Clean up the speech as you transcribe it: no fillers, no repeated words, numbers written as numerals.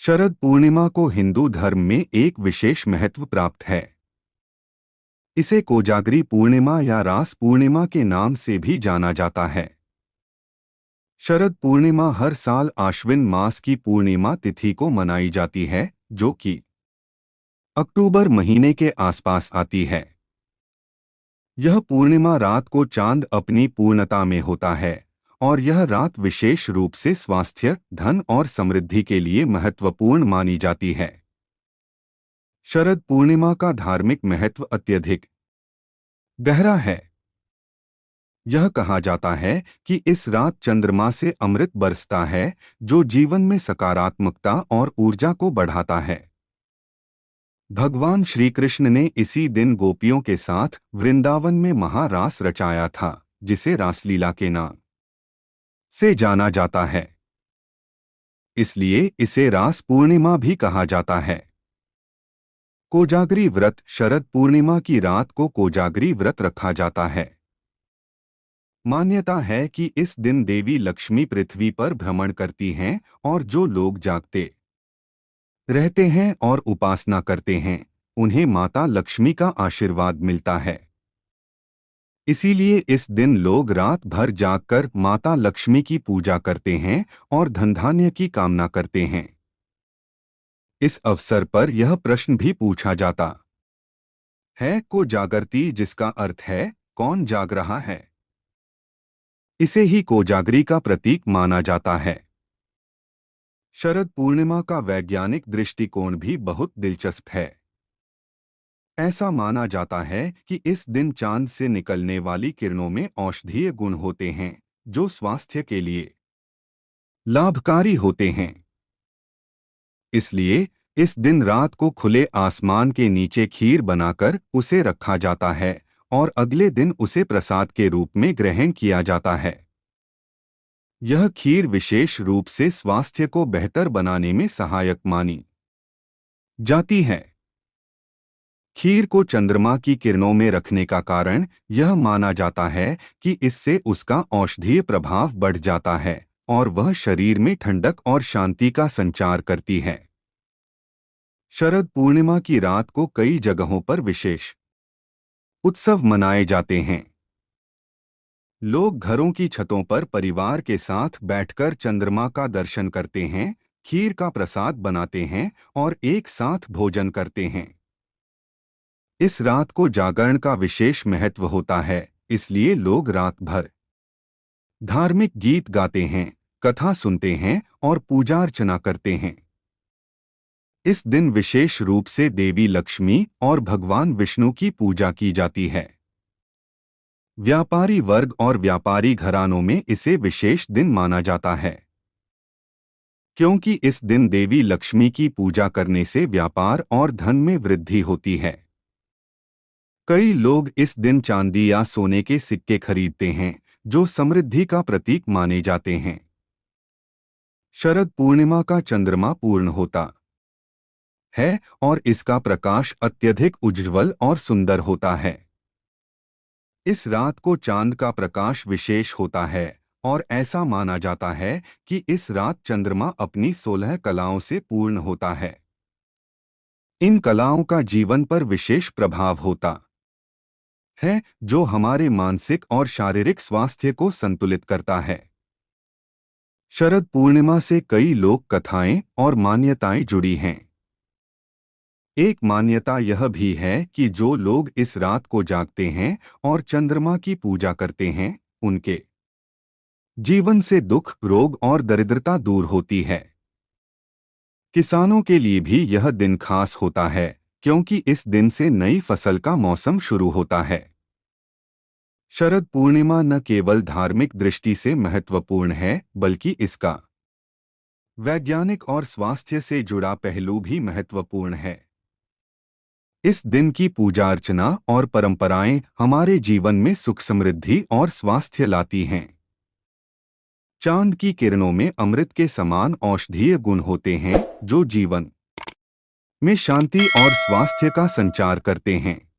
शरद पूर्णिमा को हिंदू धर्म में एक विशेष महत्व प्राप्त है। इसे कोजागरी पूर्णिमा या रास पूर्णिमा के नाम से भी जाना जाता है। शरद पूर्णिमा हर साल आश्विन मास की पूर्णिमा तिथि को मनाई जाती है, जो कि अक्टूबर महीने के आसपास आती है। यह पूर्णिमा रात को चांद अपनी पूर्णता में होता है और यह रात विशेष रूप से स्वास्थ्य, धन और समृद्धि के लिए महत्वपूर्ण मानी जाती है। शरद पूर्णिमा का धार्मिक महत्व अत्यधिक गहरा है। यह कहा जाता है कि इस रात चंद्रमा से अमृत बरसता है, जो जीवन में सकारात्मकता और ऊर्जा को बढ़ाता है। भगवान श्री कृष्ण ने इसी दिन गोपियों के साथ वृंदावन में महारास रचाया था, जिसे रासलीला के नाम से जाना जाता है। इसलिए इसे रास पूर्णिमा भी कहा जाता है। कोजागरी व्रत शरद पूर्णिमा की रात को कोजागरी व्रत रखा जाता है। मान्यता है कि इस दिन देवी लक्ष्मी पृथ्वी पर भ्रमण करती हैं और जो लोग जागते रहते हैं और उपासना करते हैं, उन्हें माता लक्ष्मी का आशीर्वाद मिलता है। इसीलिए इस दिन लोग रात भर जागकर माता लक्ष्मी की पूजा करते हैं और धनधान्य की कामना करते हैं। इस अवसर पर यह प्रश्न भी पूछा जाता है, को जागरती, जिसका अर्थ है कौन जाग रहा है। इसे ही कोजागरी का प्रतीक माना जाता है। शरद पूर्णिमा का वैज्ञानिक दृष्टिकोण भी बहुत दिलचस्प है। ऐसा माना जाता है कि इस दिन चांद से निकलने वाली किरणों में औषधीय गुण होते हैं, जो स्वास्थ्य के लिए लाभकारी होते हैं। इसलिए इस दिन रात को खुले आसमान के नीचे खीर बनाकर उसे रखा जाता है और अगले दिन उसे प्रसाद के रूप में ग्रहण किया जाता है। यह खीर विशेष रूप से स्वास्थ्य को बेहतर बनाने में सहायक मानी जाती है। खीर को चंद्रमा की किरणों में रखने का कारण यह माना जाता है कि इससे उसका औषधीय प्रभाव बढ़ जाता है और वह शरीर में ठंडक और शांति का संचार करती है। शरद पूर्णिमा की रात को कई जगहों पर विशेष उत्सव मनाए जाते हैं। लोग घरों की छतों पर परिवार के साथ बैठकर चंद्रमा का दर्शन करते हैं, खीर का प्रसाद बनाते हैं और एक साथ भोजन करते हैं। इस रात को जागरण का विशेष महत्व होता है, इसलिए लोग रात भर धार्मिक गीत गाते हैं, कथा सुनते हैं और पूजा अर्चना करते हैं। इस दिन विशेष रूप से देवी लक्ष्मी और भगवान विष्णु की पूजा की जाती है। व्यापारी वर्ग और व्यापारी घरानों में इसे विशेष दिन माना जाता है, क्योंकि इस दिन देवी लक्ष्मी की पूजा करने से व्यापार और धन में वृद्धि होती है। कई लोग इस दिन चांदी या सोने के सिक्के खरीदते हैं, जो समृद्धि का प्रतीक माने जाते हैं। शरद पूर्णिमा का चंद्रमा पूर्ण होता है और इसका प्रकाश अत्यधिक उज्ज्वल और सुंदर होता है। इस रात को चांद का प्रकाश विशेष होता है और ऐसा माना जाता है कि इस रात चंद्रमा अपनी 16 कलाओं से पूर्ण होता है। इन कलाओं का जीवन पर विशेष प्रभाव होता है, जो हमारे मानसिक और शारीरिक स्वास्थ्य को संतुलित करता है। शरद पूर्णिमा से कई लोक कथाएं और मान्यताएं जुड़ी हैं। एक मान्यता यह भी है कि जो लोग इस रात को जागते हैं और चंद्रमा की पूजा करते हैं, उनके जीवन से दुख, रोग और दरिद्रता दूर होती है। किसानों के लिए भी यह दिन खास होता है, क्योंकि इस दिन से नई फसल का मौसम शुरू होता है। शरद पूर्णिमा न केवल धार्मिक दृष्टि से महत्वपूर्ण है, बल्कि इसका वैज्ञानिक और स्वास्थ्य से जुड़ा पहलू भी महत्वपूर्ण है। इस दिन की पूजा अर्चना और परंपराएं हमारे जीवन में सुख, समृद्धि और स्वास्थ्य लाती हैं। चांद की किरणों में अमृत के समान औषधीय गुण होते हैं, जो जीवन में शांति और स्वास्थ्य का संचार करते हैं।